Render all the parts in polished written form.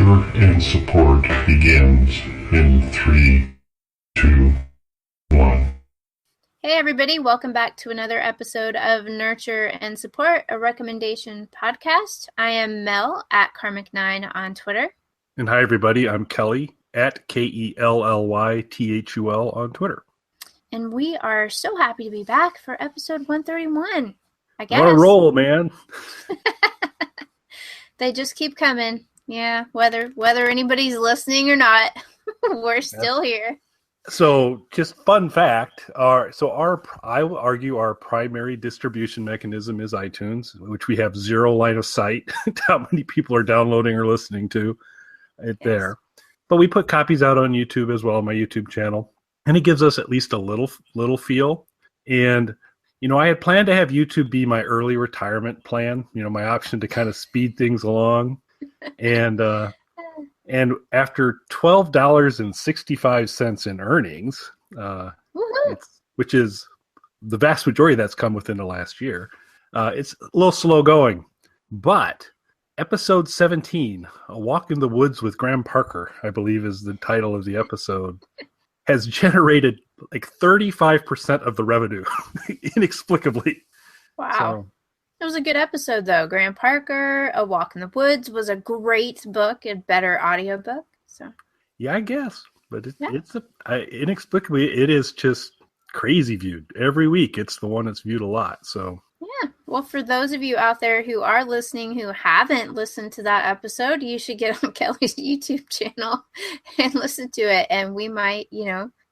Nurture and support begins in 3, 2, 1. Hey everybody, welcome back to another episode of Nurture and Support, a recommendation podcast. I am Mel at Karmic9 on Twitter. And hi everybody, I'm Kelly at KELLYTHUL on Twitter. And we are so happy to be back for episode 131, I guess. What a roll, man. They just keep coming. Yeah, whether anybody's listening or not, we're still here. So, just fun fact, I will argue our primary distribution mechanism is iTunes, which we have zero line of sight to how many people are downloading or listening to it there. But we put copies out on YouTube as well, on my YouTube channel, and it gives us at least a little feel. And I had planned to have YouTube be my early retirement plan, my option to kind of speed things along. And after $12.65 in earnings, which is the vast majority that's come within the last year, it's a little slow going. But episode 17, A Walk in the Woods with Graham Parker, I believe is the title of the episode, has generated like 35% of the revenue inexplicably. Wow. So, it was a good episode, though. Graham Parker, A Walk in the Woods was a great book, a better audiobook. So, yeah, I guess. But inexplicably, it is just crazy viewed. Every week, it's the one that's viewed a lot. So, yeah. Well, for those of you out there who are listening who haven't listened to that episode, you should get on Kelly's YouTube channel and listen to it. And we might,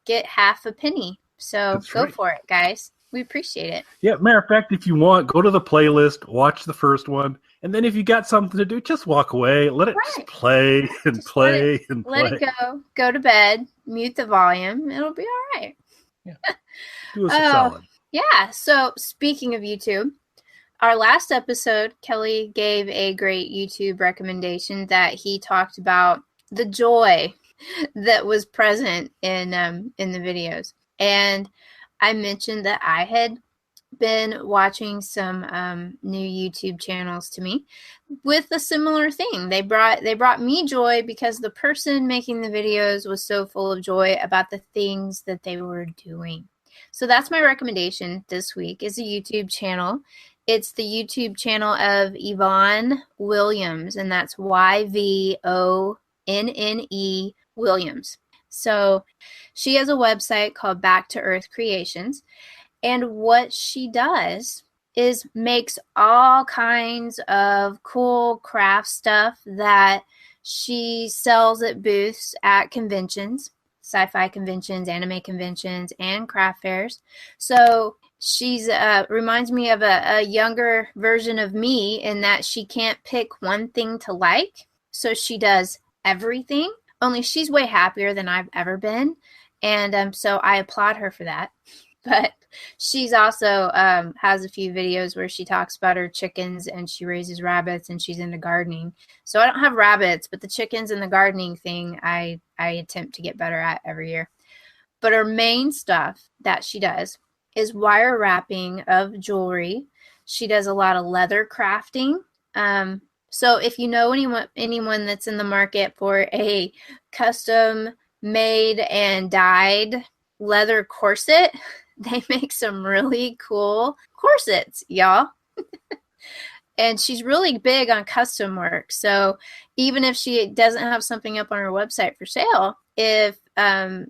get half a penny. So go for it, guys. We appreciate it. Yeah, matter of fact, if you want, go to the playlist, watch the first one, and then if you got something to do, just walk away. Let it just play and just play and play. Let it go. Go to bed. Mute the volume. It'll be all right. Yeah. Do us a solid. Yeah. So speaking of YouTube, our last episode, Kelly gave a great YouTube recommendation that he talked about the joy that was present in the videos. And I mentioned that I had been watching some new YouTube channels to me with a similar thing. They brought me joy because the person making the videos was so full of joy about the things that they were doing. So that's my recommendation this week is a YouTube channel. It's the YouTube channel of Yvonne Williams, and that's YVONNE Williams. So she has a website called Back to Earth Creations. And what she does is makes all kinds of cool craft stuff that she sells at booths at conventions, sci-fi conventions, anime conventions, and craft fairs. So she's reminds me of a younger version of me in that she can't pick one thing to like. So she does everything. Only she's way happier than I've ever been. And so I applaud her for that. But she's also has a few videos where she talks about her chickens and she raises rabbits and she's into gardening. So I don't have rabbits, but the chickens and the gardening thing I attempt to get better at every year. But her main stuff that she does is wire wrapping of jewelry. She does a lot of leather crafting. So if you know anyone that's in the market for a custom made and dyed leather corset, they make some really cool corsets, y'all. And she's really big on custom work. So even if she doesn't have something up on her website for sale, if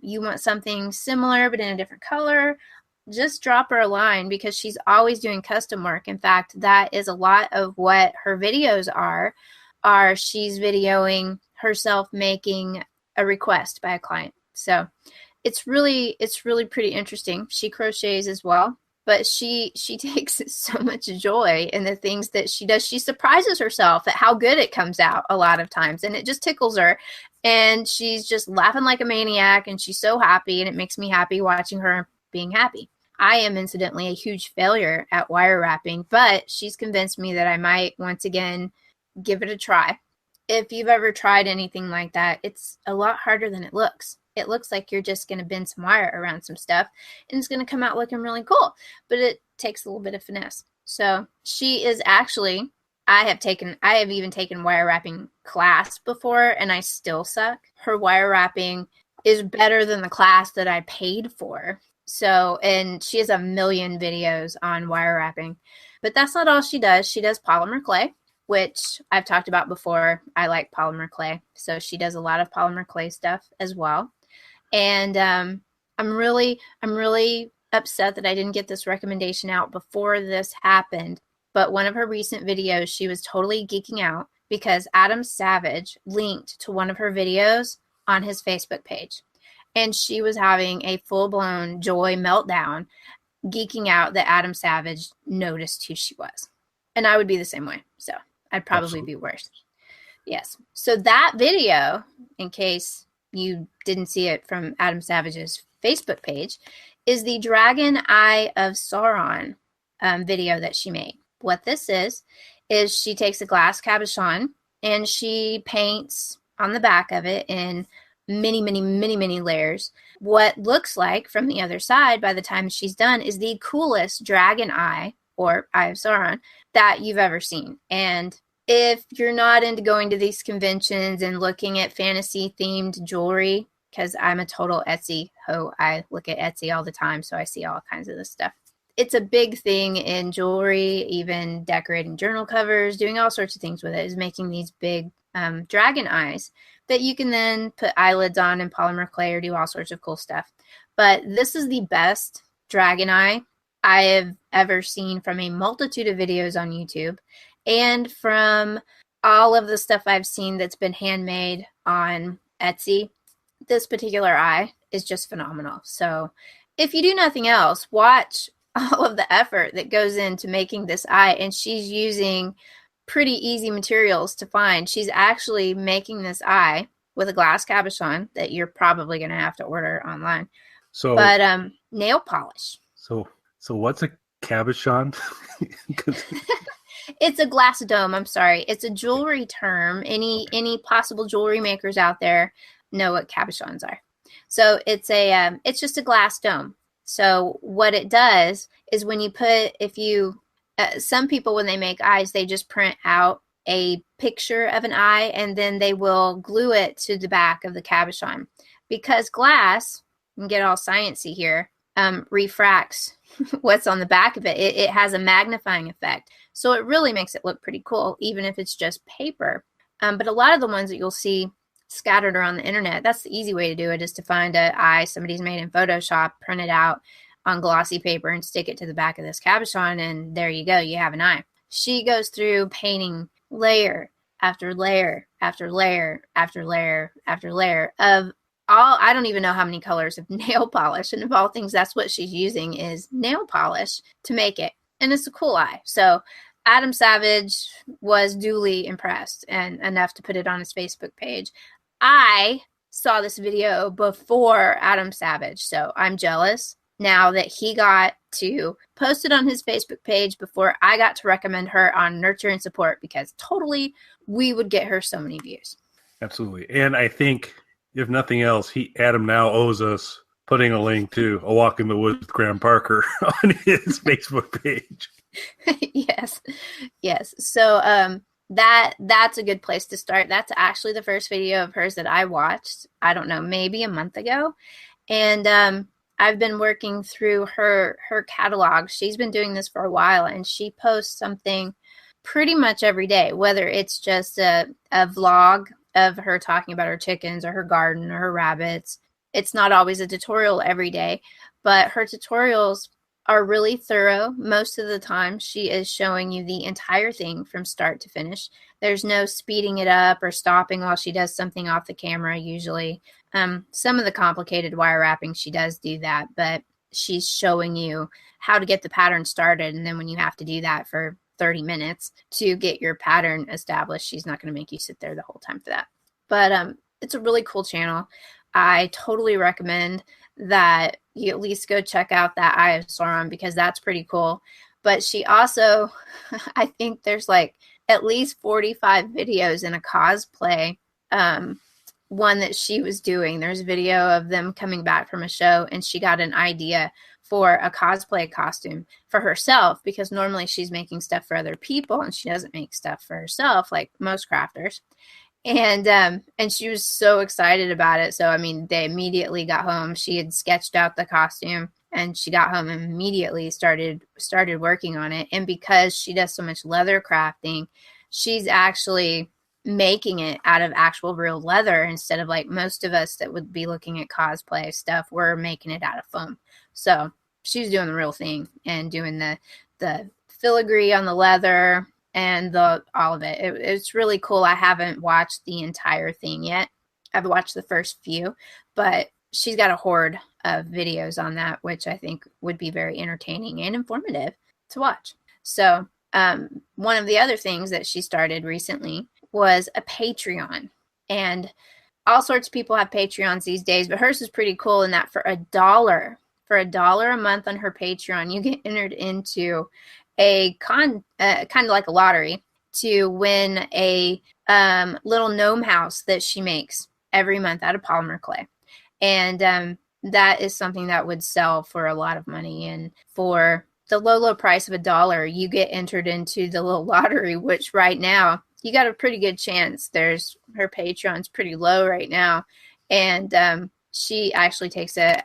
you want something similar but in a different color, just drop her a line because she's always doing custom work. In fact, that is a lot of what her videos are she's videoing herself making a request by a client. So it's really pretty interesting. She crochets as well, but she takes so much joy in the things that she does. She surprises herself at how good it comes out a lot of times, and it just tickles her. And she's just laughing like a maniac, and she's so happy, and it makes me happy watching her being happy. I am incidentally a huge failure at wire wrapping, but she's convinced me that I might once again give it a try. If you've ever tried anything like that, it's a lot harder than it looks. It looks like you're just going to bend some wire around some stuff and it's going to come out looking really cool, but it takes a little bit of finesse. So she is actually I have even taken wire wrapping class before, and I still suck. Her wire wrapping is better than the class that I paid for. So, and she has a million videos on wire wrapping. But that's not all she does. She does polymer clay, which I've talked about before. I like polymer clay. So she does a lot of polymer clay stuff as well. And I'm really upset that I didn't get this recommendation out before this happened. But one of her recent videos, she was totally geeking out because Adam Savage linked to one of her videos on his Facebook page. And she was having a full-blown joy meltdown, geeking out that Adam Savage noticed who she was. And I would be the same way. So I'd probably be worse. Yes. So that video, in case you didn't see it from Adam Savage's Facebook page, is the Dragon Eye of Sauron video that she made. What this is she takes a glass cabochon and she paints on the back of it in many layers. What looks like from the other side by the time she's done is the coolest dragon eye, or Eye of Sauron, that you've ever seen. And if you're not into going to these conventions and looking at fantasy themed jewelry, because I'm a total Etsy hoe, I look at Etsy all the time, so I see all kinds of this stuff. It's a big thing in jewelry, even decorating journal covers, doing all sorts of things with it, is making these big dragon eyes that you can then put eyelids on in polymer clay or do all sorts of cool stuff. But this is the best dragon eye I have ever seen from a multitude of videos on YouTube and from all of the stuff I've seen that's been handmade on Etsy. This particular eye is just phenomenal. So if you do nothing else, watch all of the effort that goes into making this eye, and she's using pretty easy materials to find. She's actually making this eye with a glass cabochon that you're probably going to have to order online. So, but nail polish. So what's a cabochon? It's a glass dome. I'm sorry. It's a jewelry term. Any possible jewelry makers out there know what cabochons are. So it's just a glass dome. So what it does is when you some people, when they make eyes, they just print out a picture of an eye and then they will glue it to the back of the cabochon. Because glass, you can get all sciencey here, refracts what's on the back of it. It has a magnifying effect. So it really makes it look pretty cool, even if it's just paper. But a lot of the ones that you'll see scattered around the internet, that's the easy way to do it, is to find an eye somebody's made in Photoshop, print it out on glossy paper and stick it to the back of this cabochon, and there you go, you have an eye. She goes through painting layer after layer after layer after layer after layer of all, I don't even know how many colors of nail polish, and of all things, that's what she's using is nail polish to make it, and it's a cool eye. So Adam Savage was duly impressed and enough to put it on his Facebook page. I saw this video before Adam Savage, so I'm jealous now that he got to post it on his Facebook page before I got to recommend her on Nurture and Support, because totally we would get her so many views. Absolutely. And I think, if nothing else, Adam now owes us putting a link to A Walk in the Woods with Graham Parker on his Facebook page. Yes. So that's a good place to start. That's actually the first video of hers that I watched, I don't know, maybe a month ago. And I've been working through her catalog. She's been doing this for a while, and she posts something pretty much every day, whether it's just a vlog of her talking about her chickens or her garden or her rabbits. It's not always a tutorial every day, but her tutorials are really thorough. Most of the time, she is showing you the entire thing from start to finish. There's no speeding it up or stopping while she does something off the camera, usually. Some of the complicated wire wrapping, she does do that, but she's showing you how to get the pattern started, and then when you have to do that for 30 minutes to get your pattern established, she's not going to make you sit there the whole time for that. But it's a really cool channel. I totally recommend that you at least go check out that Eye of Sauron, because that's pretty cool. But she also, I think there's like at least 45 videos in a cosplay one that she was doing. There's a video of them coming back from a show, and she got an idea for a cosplay costume for herself, because normally she's making stuff for other people and she doesn't make stuff for herself like most crafters. And she was so excited about it. So, I mean, they immediately got home. She had sketched out the costume, and she got home and immediately started working on it. And because she does so much leather crafting, she's actually making it out of actual real leather instead of like most of us that would be looking at cosplay stuff. We're making it out of foam. So she's doing the real thing and doing the filigree on the leather and all of it. It's really cool. I haven't watched the entire thing yet. I've watched the first few, but she's got a horde of videos on that, which I think would be very entertaining and informative to watch. So one of the other things that she started recently was a Patreon. And all sorts of people have Patreons these days, but hers is pretty cool in that for $1 a month on her Patreon, you get entered into a kind of like a lottery to win a little gnome house that she makes every month out of polymer clay. And that is something that would sell for a lot of money. And for the low price of $1, you get entered into the little lottery, which right now you got a pretty good chance. Her Patreon's pretty low right now. And she actually takes a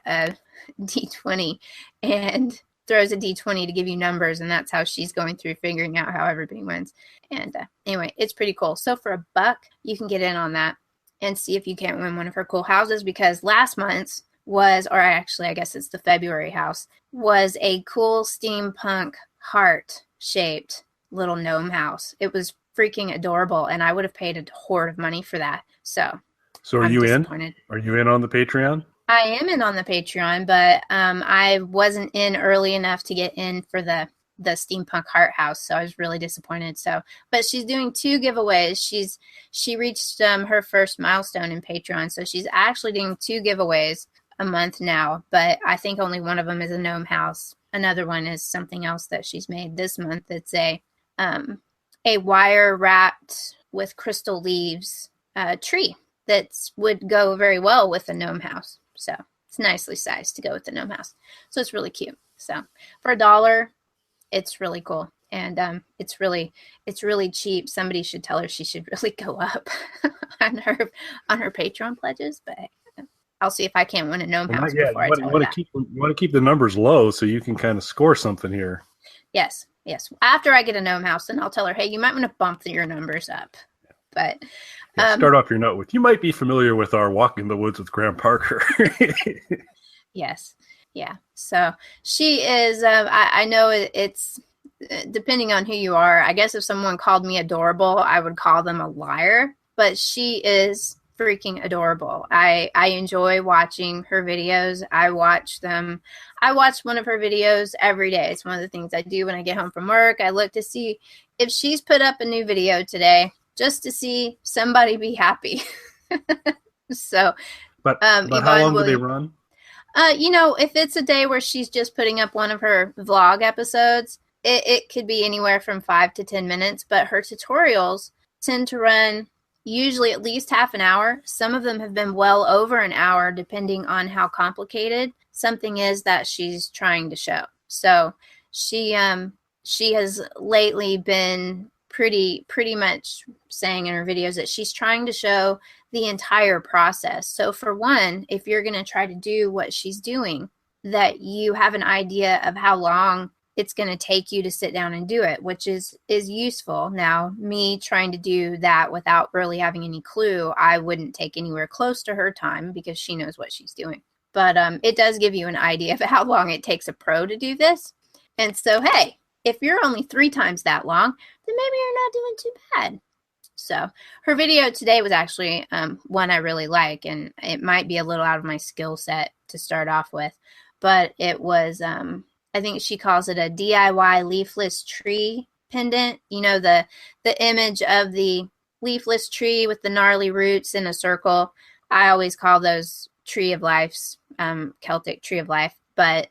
D20 and throws a D20 to give you numbers, and that's how she's going through figuring out how everybody wins. And anyway, it's pretty cool. So for $1, you can get in on that and see if you can't win one of her cool houses, because last month's was, or actually I guess it's the February house, was a cool steampunk heart-shaped little gnome house. It was freaking adorable, and I would have paid a horde of money for that. So are I'm you disappointed. in? Are you in on the Patreon? I am in on the Patreon, but I wasn't in early enough to get in for the steampunk heart house, so I was really disappointed. So, but she's doing 2 giveaways. She reached her first milestone in Patreon, so she's actually doing 2 giveaways a month now. But I think only one of them is a gnome house. Another one is something else that she's made this month. It's a wire wrapped with crystal leaves tree that would go very well with a gnome house. So it's nicely sized to go with the gnome house. So it's really cute. So for $1, it's really cool. And it's really cheap. Somebody should tell her she should really go up on her Patreon pledges. But I'll see if I can't win a gnome house before I tell her that. You want to keep the numbers low so you can kind of score something here. Yes. After I get a gnome house, then I'll tell her, hey, you might want to bump your numbers up. But start off your note with, you might be familiar with our Walk in the Woods with Graham Parker. Yes. Yeah. So she is, I know it's depending on who you are. I guess if someone called me adorable, I would call them a liar, but she is freaking adorable. I enjoy watching her videos. I watch one of her videos every day. It's one of the things I do when I get home from work. I look to see if she's put up a new video today, just to see somebody be happy. So, but how long do they run? If it's a day where she's just putting up one of her vlog episodes, it could be anywhere from 5 to 10 minutes, but her tutorials tend to run usually at least half an hour. Some of them have been well over an hour, depending on how complicated something is that she's trying to show. So she has lately been pretty much saying in her videos that she's trying to show the entire process. So for one, if you're going to try to do what she's doing, that you have an idea of how long it's going to take you to sit down and do it, which is useful. Now, me trying to do that without really having any clue, I wouldn't take anywhere close to her time because she knows what she's doing. But it does give you an idea of how long it takes a pro to do this. And so, hey, if you're only 3 times that long, then maybe you're not doing too bad. So her video today was actually one I really like, and it might be a little out of my skill set to start off with, but it was, I think she calls it a DIY leafless tree pendant. You know, the image of the leafless tree with the gnarly roots in a circle. I always call those tree of lives, Celtic tree of life. But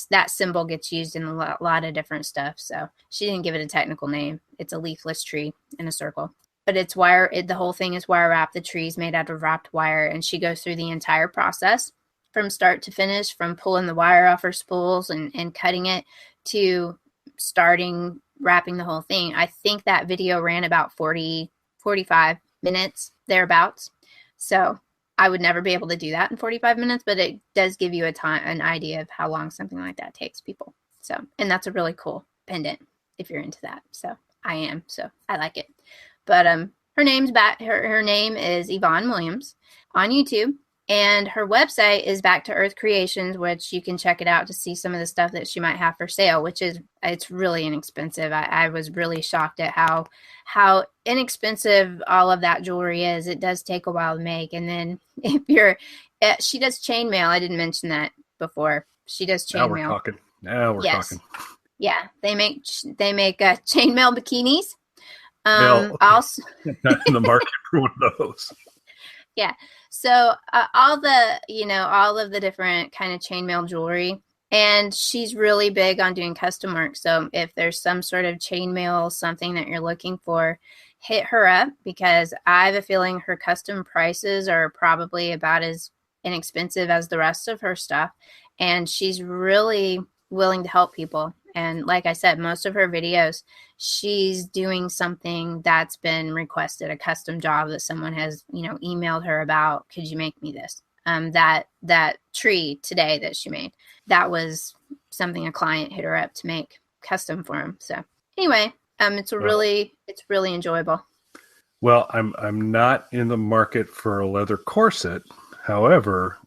that symbol gets used in a lot of different stuff. So she didn't give it a technical name. It's a leafless tree in a circle. but it's wire. The whole thing is wire wrap. The tree is made out of wrapped wire, and she goes through the entire process from start to finish, from pulling the wire off her spools and cutting it to starting wrapping the whole thing. I think that video ran about 45 minutes thereabouts. So I would never be able to do that in 45 minutes, but it does give you an idea of how long something like that takes people. So, and that's a really cool pendant if you're into that. So I am, so I like it. But her name is Yvonne Williams on YouTube, and her website is Back to Earth Creations, which you can check it out to see some of the stuff that she might have for sale, it's really inexpensive. I was really shocked at how inexpensive all of that jewelry is. It does take a while to make. And then she does chainmail. I didn't mention that before. She does chainmail. Now we're talking. Yeah, they make chainmail bikinis. Also, not in the market for one of those. Yeah. So all of the different kind of chainmail jewelry, and she's really big on doing custom work. So if there's some sort of chainmail, something that you're looking for, hit her up, because I have a feeling her custom prices are probably about as inexpensive as the rest of her stuff. And she's really willing to help people. And like I said, most of her videos, she's doing something that's been requested, a custom job that someone has, emailed her about. Could you make me this? That tree today that she made, that was something a client hit her up to make custom for him. So anyway, it's really enjoyable. Well, I'm not in the market for a leather corset. However,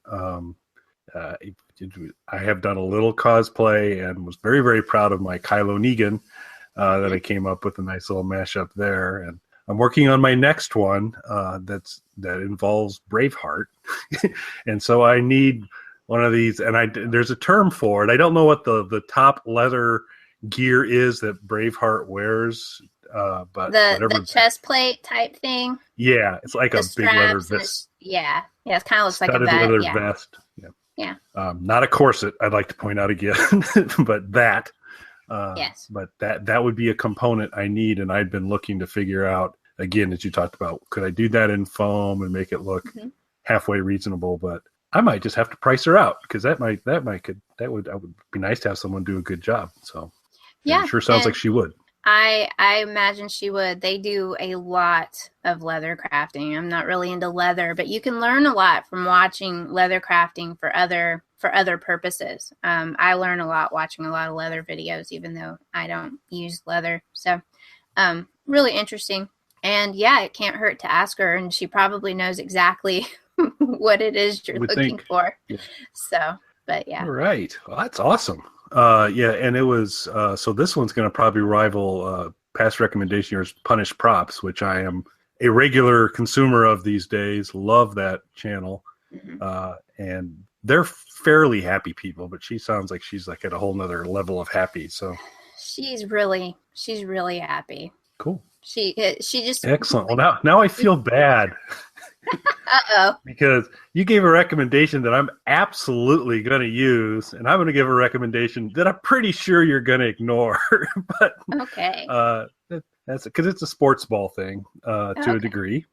I have done a little cosplay and was very, very proud of my Kylo Negan that I came up with a nice little mashup there. And I'm working on my next one that involves Braveheart. And so I need one of these, and there's a term for it. I don't know what the top leather gear is that Braveheart wears, but the chest plate type thing. Yeah, it's like a big leather vest. Yeah, it kind of looks like a leather vest. Yeah. Not a corset, I'd like to point out again, but that. Yes. But that would be a component I need, and I'd been looking to figure out, again, as you talked about, could I do that in foam and make it look halfway reasonable? But I might just have to price her out, because that would be nice to have someone do a good job. So yeah, it sure sounds like she would. I imagine she would. They do a lot of leather crafting. I'm not really into leather, but you can learn a lot from watching leather crafting for other purposes. I learn a lot watching a lot of leather videos, even though I don't use leather. So really interesting. And yeah, it can't hurt to ask her, and she probably knows exactly what it is you're looking for. Yeah. So, but yeah. All right. Well, that's awesome. And it was, so this one's going to probably rival past recommendation yours, Punish Props, which I am a regular consumer of these days. Love that channel. And they're fairly happy people, but she sounds like she's like at a whole nother level of happy. So she's really happy. Cool. She just excellent. Well, now I feel bad. Uh-oh. Because you gave a recommendation that I'm absolutely going to use, and I'm going to give a recommendation that I'm pretty sure you're going to ignore. But okay, that's because it's a sports ball thing to a degree.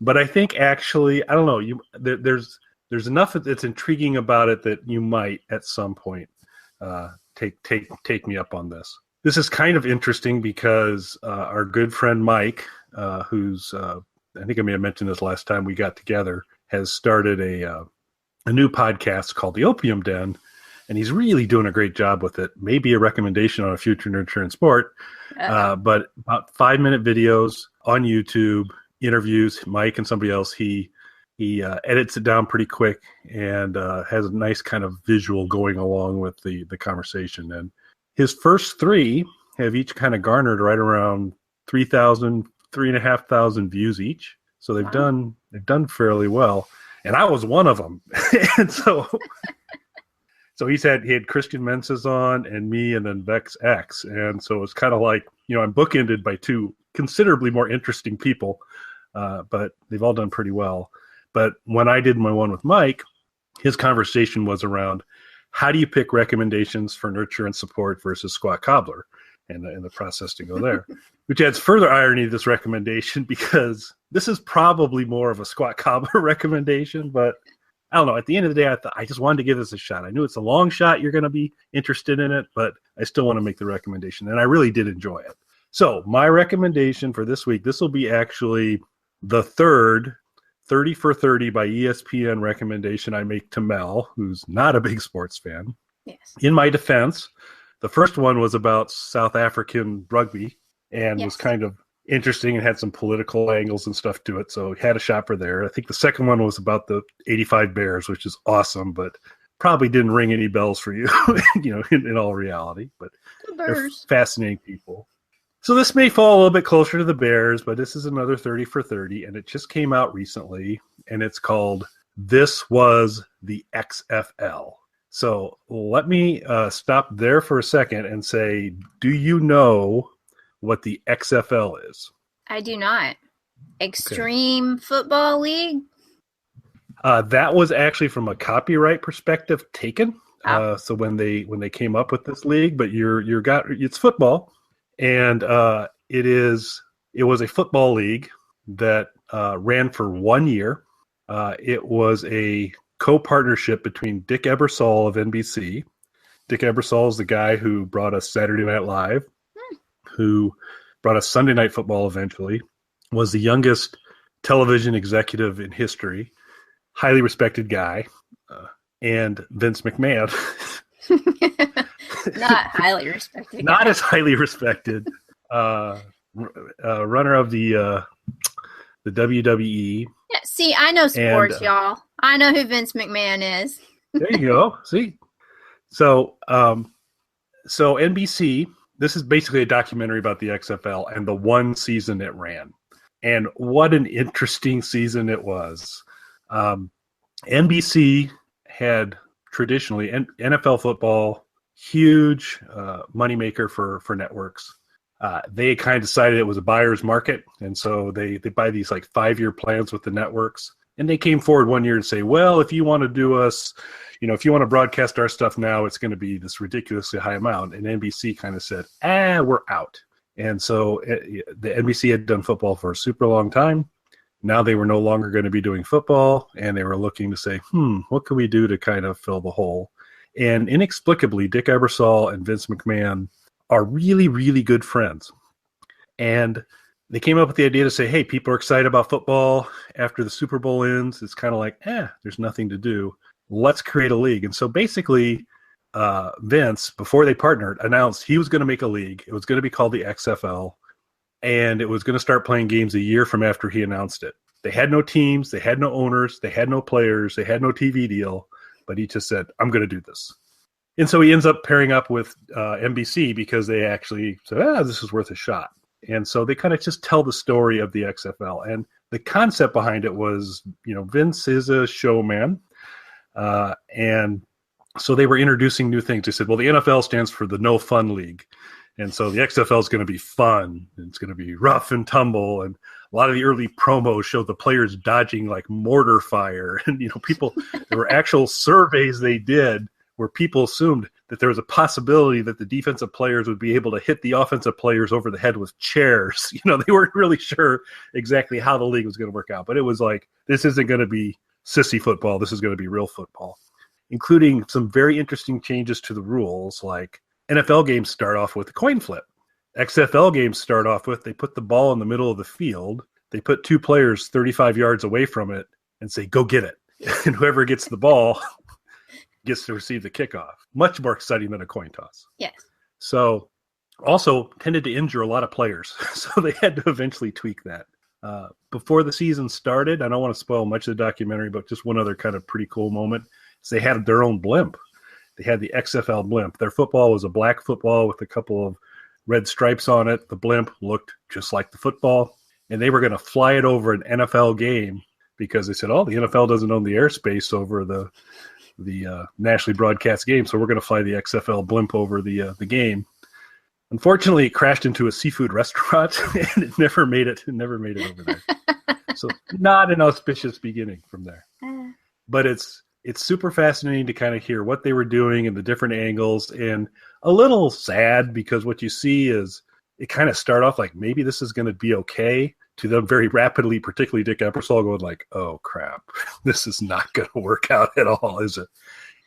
But I think actually, I don't know. There's enough that's intriguing about it that you might at some point take me up on this. This is kind of interesting because our good friend Mike, who's I think I may have mentioned this last time we got together, has started a new podcast called The Opium Den, and he's really doing a great job with it. Maybe a recommendation on a future Nurture and Sport, but about 5-minute videos on YouTube, interviews, Mike and somebody else. He edits it down pretty quick and has a nice kind of visual going along with the conversation. And his first 3 have each kind of garnered right around 3,500 views each. So they've done fairly well. And I was one of them. And so he had Christian Menses on and me and then Vex X. And so it's kind of like, I'm bookended by 2 considerably more interesting people, but they've all done pretty well. But when I did my one with Mike, his conversation was around how do you pick recommendations for Nurture and Support versus Squat Cobbler and the process to go there. which adds further irony to this recommendation because this is probably more of a squat cobbler recommendation, but I don't know. At the end of the day, I just wanted to give this a shot. I knew it's a long shot. You're going to be interested in it, but I still want to make the recommendation, and I really did enjoy it. So my recommendation for this week, this will be actually the third 30 for 30 by ESPN recommendation I make to Mel, who's not a big sports fan. Yes. In my defense, the first one was about South African rugby and was kind of interesting and had some political angles and stuff to it, so had a shot for there. I think the second one was about the 85 Bears, which is awesome, but probably didn't ring any bells for you, in all reality. But they're fascinating people. So this may fall a little bit closer to the Bears, but this is another 30 for 30, and it just came out recently, and it's called This Was the XFL. So let me stop there for a second and say, do you know what the XFL is? I do not. Extreme Football League? That was actually from a copyright perspective taken. So when they came up with this league, but it's football, and it was a football league that ran for 1 year. It was a co-partnership between Dick Ebersol of NBC. Dick Ebersol is the guy who brought us Saturday Night Live, who brought us Sunday Night Football eventually, was the youngest television executive in history, highly respected guy, and Vince McMahon. Not highly respected. Not as highly respected. Runner of the WWE. Yeah, see, I know sports, y'all. I know who Vince McMahon is. There you go. See? So NBC, this is basically a documentary about the XFL and the one season it ran. And what an interesting season it was. NBC had traditionally NFL football, huge moneymaker for networks. They kind of decided it was a buyer's market, and so they buy these like 5-year plans with the networks. And they came forward 1 year and say, well, if you want to do us, if you want to broadcast our stuff now, it's going to be this ridiculously high amount. And NBC kind of said, we're out. And so the NBC had done football for a super long time. Now they were no longer going to be doing football, and they were looking to say, what can we do to kind of fill the hole? And inexplicably, Dick Ebersol and Vince McMahon are really, really good friends. And they came up with the idea to say, hey, people are excited about football after the Super Bowl ends. It's kind of like, there's nothing to do. Let's create a league. And so basically, Vince, before they partnered, announced he was going to make a league. It was going to be called the XFL, and it was going to start playing games a year from after he announced it. They had no teams. They had no owners. They had no players. They had no TV deal. But he just said, I'm going to do this. And so he ends up pairing up with NBC because they actually said, this is worth a shot. And so they kind of just tell the story of the XFL. And the concept behind it was, Vince is a showman. And so they were introducing new things. They said, well, the NFL stands for the No Fun League. And so the XFL is going to be fun. It's going to be rough and tumble. And a lot of the early promos showed the players dodging like mortar fire. And, there were actual surveys they did where people assumed that there was a possibility that the defensive players would be able to hit the offensive players over the head with chairs. They weren't really sure exactly how the league was going to work out. But it was like, this isn't going to be sissy football. This is going to be real football, including some very interesting changes to the rules. Like NFL games start off with a coin flip. XFL games start off with, they put the ball in the middle of the field. They put 2 players 35 yards away from it and say, go get it. And whoever gets the ball gets to receive the kickoff. Much more exciting than a coin toss. Yes. So also tended to injure a lot of players. So they had to eventually tweak that. Before the season started, I don't want to spoil much of the documentary, but just one other kind of pretty cool moment is they had their own blimp. They had the XFL blimp. Their football was a black football with a couple of red stripes on it. The blimp looked just like the football. And they were going to fly it over an NFL game because they said, the NFL doesn't own the airspace over the nationally broadcast game, so we're going to fly the XFL blimp over the game. Unfortunately, it crashed into a seafood restaurant, and it never made it over there. So not an auspicious beginning from there. But it's super fascinating to kind of hear what they were doing and the different angles, and a little sad because what you see is it kind of started off like maybe this is going to be okay, to them very rapidly, particularly Dick Ebersol, going like, oh crap, this is not going to work out at all, is it?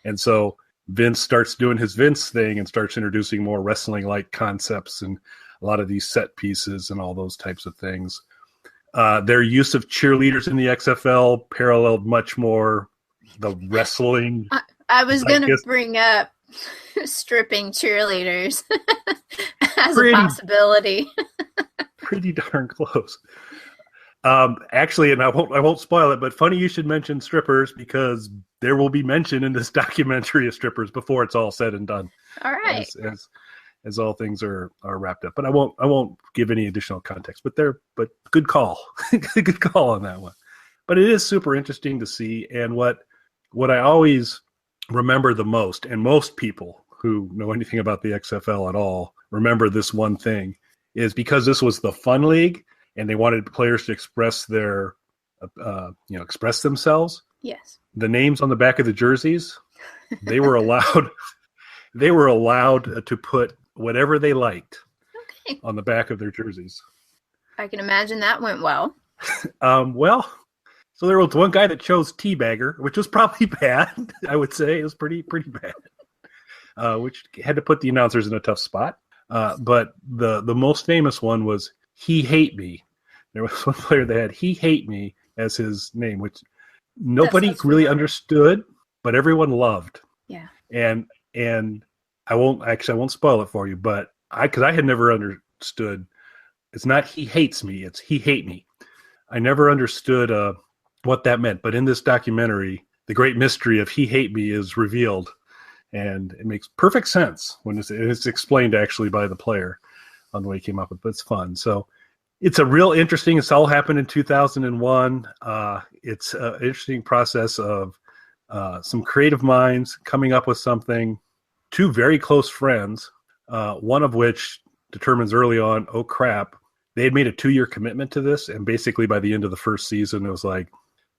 And so Vince starts doing his Vince thing and starts introducing more wrestling-like concepts and a lot of these set pieces and all those types of things. Their use of cheerleaders in the XFL paralleled much more the wrestling. I was going to bring up stripping cheerleaders as a possibility. Pretty darn close. Actually, and I won't spoil it, but funny you should mention strippers, because there will be mention in this documentary of strippers before it's all said and done. All right. As all things are wrapped up. But I won't give any additional context. But good call. Good call on that one. But it is super interesting to see, and what I always remember the most, and most people who know anything about the XFL at all remember this one thing, is because this was the fun league and they wanted players to express their, express themselves. Yes. The names on the back of the jerseys, they were allowed to put whatever they liked on the back of their jerseys. I can imagine that went well. So there was one guy that chose Teabagger, which was probably bad. I would say it was pretty bad, which had to put the announcers in a tough spot. But the most famous one was He Hate Me. There was one player that had He Hate Me as his name, which nobody really understood, but everyone loved. Yeah. And I won't spoil it for you, but because I had never understood. It's not He Hates Me, it's He Hate Me. I never understood what that meant, but in this documentary, the great mystery of He Hate Me is revealed. And it makes perfect sense when it's explained actually by the player on the way he came up with it. But it's fun. So it's a real interesting. It's all happened in 2001. It's an interesting process of some creative minds coming up with something. Two very close friends, one of which determines early on, oh crap, they had made a 2-year commitment to this. And basically by the end of the first season, it was like,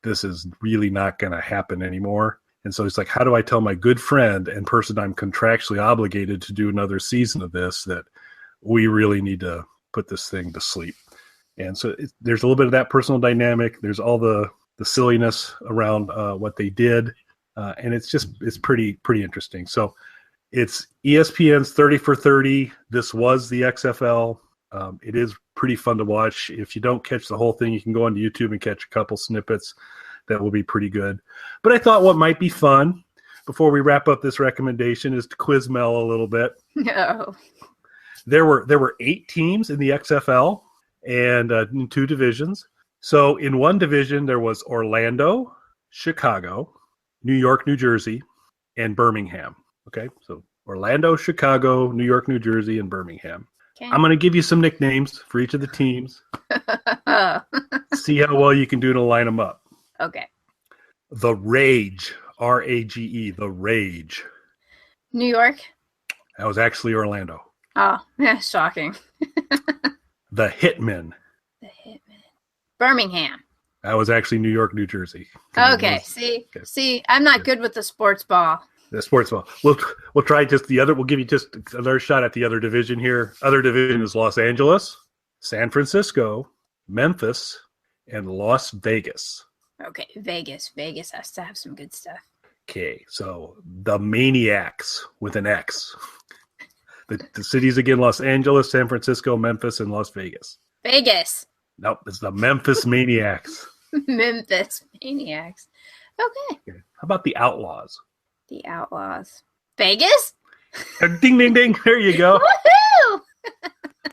this is really not going to happen anymore. And so it's like, how do I tell my good friend and person I'm contractually obligated to do another season of this that we really need to put this thing to sleep? And so there's a little bit of that personal dynamic. There's all the silliness around what they did. And it's pretty interesting. So it's ESPN's 30 for 30. This was the XFL. It is pretty fun to watch. If you don't catch the whole thing, you can go onto YouTube and catch a couple snippets. That will be pretty good. But I thought what might be fun before we wrap up this recommendation is to quiz Mel a little bit. No. There were 8 teams in the XFL and in 2 divisions. So in one division, there was Orlando, Chicago, New York, New Jersey, and Birmingham. Okay, so Orlando, Chicago, New York, New Jersey, and Birmingham. Okay. I'm going to give you some nicknames for each of the teams. See how well you can do to line them up. Okay. The Rage, R-A-G-E, The Rage. New York? That was actually Orlando. Oh, yeah, shocking. The Hitmen. The Hitmen. Birmingham. That was actually New York, New Jersey. Okay, see, I'm not good with the sports ball. The sports ball. We'll try just the other. We'll give you just another shot at the other division here. Other division is Los Angeles, San Francisco, Memphis, and Las Vegas. Okay, Vegas. Vegas has to have some good stuff. Okay, so the Maniacs with an X. The cities again: Los Angeles, San Francisco, Memphis, and Las Vegas. Vegas. Nope, it's the Memphis Maniacs. Memphis Maniacs. Okay. How about the Outlaws? The Outlaws. Vegas? Ding, ding, ding. There you go. Woohoo!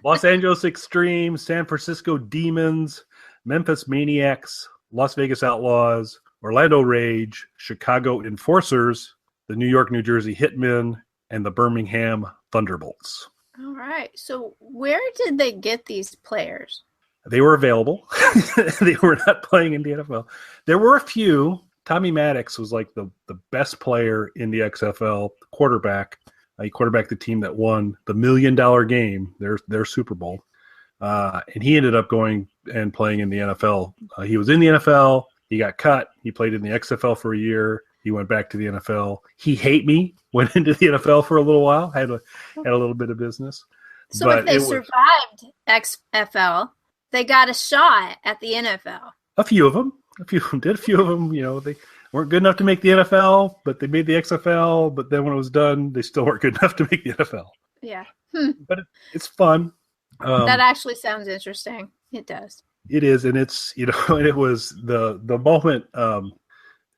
Los Angeles Extreme, San Francisco Demons, Memphis Maniacs, Las Vegas Outlaws, Orlando Rage, Chicago Enforcers, the New York, New Jersey Hitmen, and the Birmingham Thunderbolts. All right. So where did they get these players? They were available. They were not playing in the NFL. There were a few. Tommy Maddox was like the best player in the XFL, quarterback. He quarterbacked the team that won the $1 million game, their Super Bowl. And he ended up going and playing in the NFL. He was in the NFL. He got cut. He played in the XFL for a year. He went back to the NFL. He Hate Me went into the NFL for a little while. Had a little bit of business. So if they survived XFL, they got a shot at the NFL. A few of them did. A few of them, they weren't good enough to make the NFL, but they made the XFL. But then when it was done, they still weren't good enough to make the NFL. Yeah. But it's fun. That actually sounds interesting. It does. It is, and it's and it was the moment.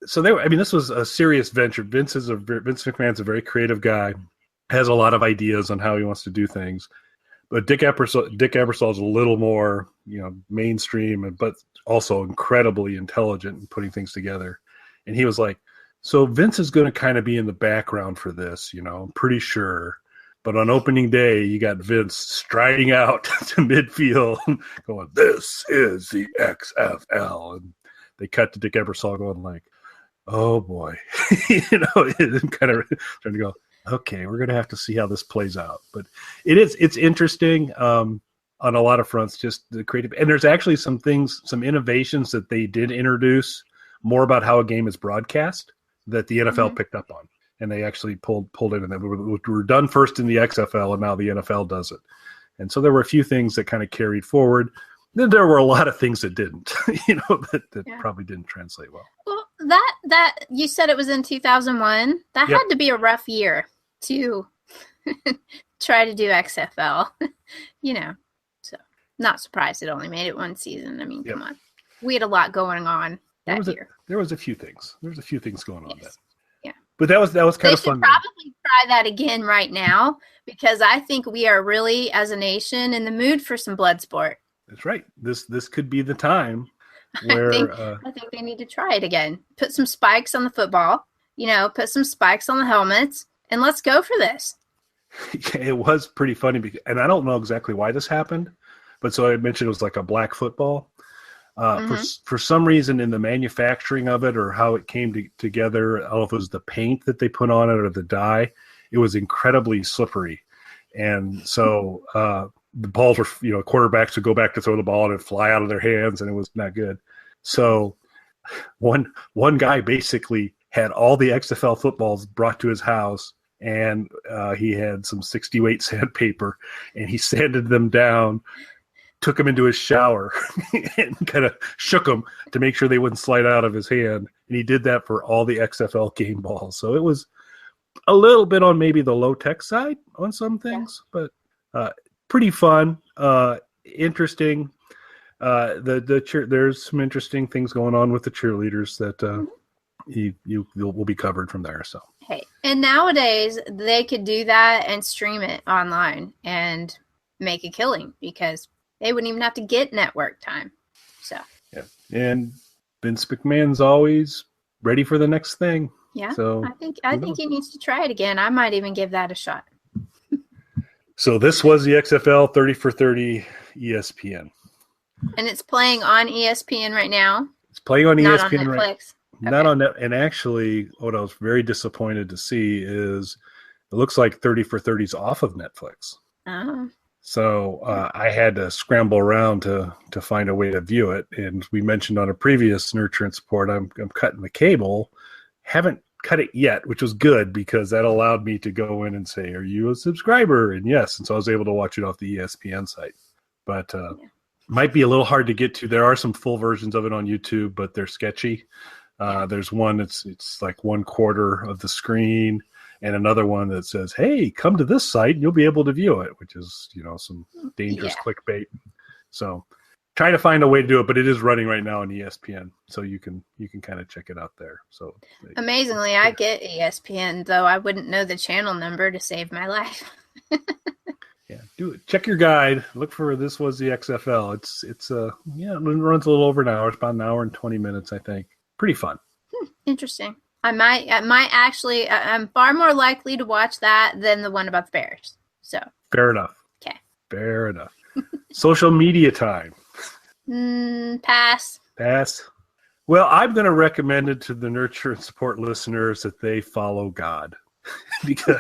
So this was a serious venture. Vince McMahon's a very creative guy, has a lot of ideas on how he wants to do things. But Dick Ebersol is a little more, mainstream, but also incredibly intelligent in putting things together. And he was like, so Vince is going to kind of be in the background for this, I'm pretty sure. But on opening day, you got Vince striding out to midfield, going, "This is the XFL." And they cut to Dick Ebersol going like, "Oh boy," and kind of trying to go, "Okay, we're going to have to see how this plays out." But it's interesting on a lot of fronts, just the creative. And there's actually some innovations that they did introduce more about how a game is broadcast that the NFL picked up on. And they actually pulled in, and we were done first in the XFL, and now the NFL does it. And so there were a few things that kind of carried forward. Then there were a lot of things that didn't, that probably didn't translate well. Well, that you said it was in 2001. That had to be a rough year to try to do XFL, So not surprised it only made it one season. I mean, come on, we had a lot going on that year. There was a few things. There was a few things going on then. But that was kind of fun. They should probably try that again right now, because I think we are really, as a nation, in the mood for some blood sport. That's right. This could be the time where I think they need to try it again. Put some spikes on the football, put some spikes on the helmets, and let's go for this. It was pretty funny, and I don't know exactly why this happened, but so I mentioned it was like a black football. For some reason in the manufacturing of it, or how it came together, I don't know if it was the paint that they put on it or the dye, it was incredibly slippery. And so the balls were, quarterbacks would go back to throw the ball and it'd fly out of their hands, and it was not good. So one guy basically had all the XFL footballs brought to his house, and he had some 60 weight sandpaper, and he sanded them down, took them into his shower and kind of shook them to make sure they wouldn't slide out of his hand. And he did that for all the XFL game balls. So it was a little bit on maybe the low tech side on some things, but pretty fun, interesting. There's some interesting things going on with the cheerleaders that will be covered from there. So, hey, and nowadays they could do that and stream it online and make a killing, because they wouldn't even have to get network time. So and Vince McMahon's always ready for the next thing. Yeah, so I think he needs to try it again. I might even give that a shot. So this was the XFL 30 for 30 ESPN, and it's playing on ESPN right now. It's playing on Not ESPN on Netflix. right. Not on net. And actually, what I was very disappointed to see is it looks like 30 for 30's off of Netflix. Oh. So I had to scramble around to find a way to view it. And we mentioned on a previous Nurture and Support, I'm cutting the cable. Haven't cut it yet, which was good, because that allowed me to go in and say, "Are you a subscriber?" And yes. And so I was able to watch it off the ESPN site. But might be a little hard to get to. There are some full versions of it on YouTube, but they're sketchy. There's one that's like 1/4 of the screen, and another one that says, "Hey, come to this site and you'll be able to view it," which is, some dangerous clickbait. So trying to find a way to do it, but it is running right now on ESPN, so you can kind of check it out there. So amazingly, I get ESPN, though I wouldn't know the channel number to save my life. Do it. Check your guide. Look for This Was the XFL. It's it runs a little over an hour. It's about an hour and 20 minutes, I think. Pretty fun. Interesting. I might actually. I'm far more likely to watch that than the one about the Bears. So fair enough. Okay. Fair enough. Social media time. Pass. Well, I'm going to recommend it to the Nurture and Support listeners that they follow God, because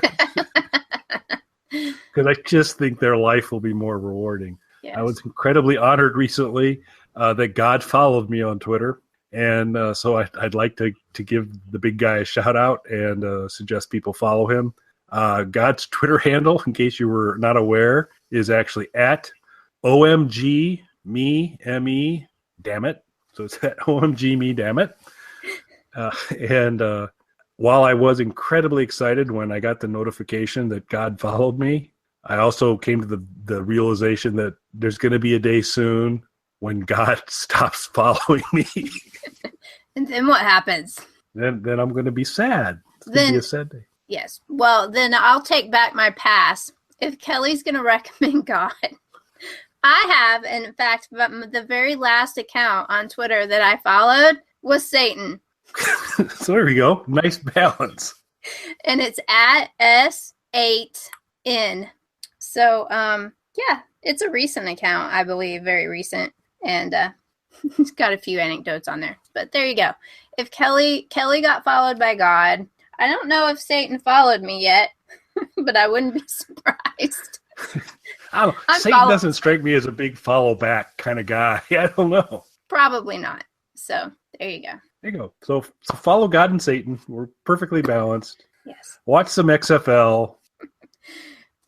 I just think their life will be more rewarding. Yes. I was incredibly honored recently that God followed me on Twitter. And so I'd like to give the big guy a shout out and suggest people follow him. God's Twitter handle, in case you were not aware, is actually at OMG me, M-E, damn it. So it's at OMG me, damn it. And while I was incredibly excited when I got the notification that God followed me, I also came to the realization that there's going to be a day soon when God stops following me. And then what happens? Then I'm going to be sad. It's going to be a sad day. Yes. Well, then I'll take back my pass. If Kelly's going to recommend God, I have, and in fact, the very last account on Twitter that I followed was Satan. So there we go. Nice balance. And it's at S8N. So, yeah, it's a recent account, I believe, very recent. And it's got a few anecdotes on there. But there you go. If Kelly got followed by God, I don't know if Satan followed me yet, but I wouldn't be surprised. Satan doesn't strike me as a big follow back kind of guy. I don't know. Probably not. So there you go. There you go. So follow God and Satan. We're perfectly balanced. Yes. Watch some XFL.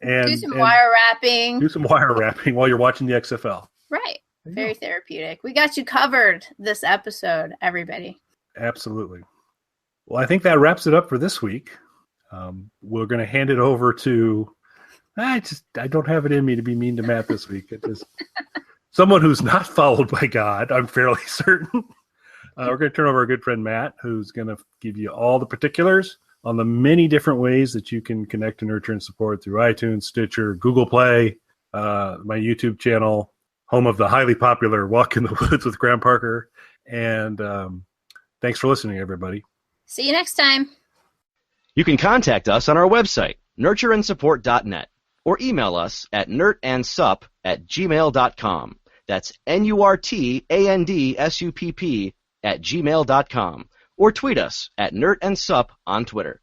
And do some wire wrapping. Do some wire wrapping while you're watching the XFL. Right. Very therapeutic. We got you covered this episode, everybody. Absolutely. Well, I think that wraps it up for this week. We're going to hand it over to... I don't have it in me to be mean to Matt this week. It is someone who's not followed by God, I'm fairly certain. We're going to turn over our good friend Matt, who's going to give you all the particulars on the many different ways that you can connect to nurture and support through iTunes, Stitcher, Google Play, my YouTube channel, home of the highly popular Walk in the Woods with Graham Parker. And thanks for listening, everybody. See you next time. You can contact us on our website, nurtureandsupport.net, or email us at nurtandsupp@gmail.com. That's NURTANDSUPP@gmail.com. Or tweet us at nurtandsupp on Twitter.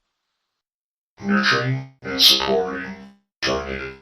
Nurturing and supporting Journey.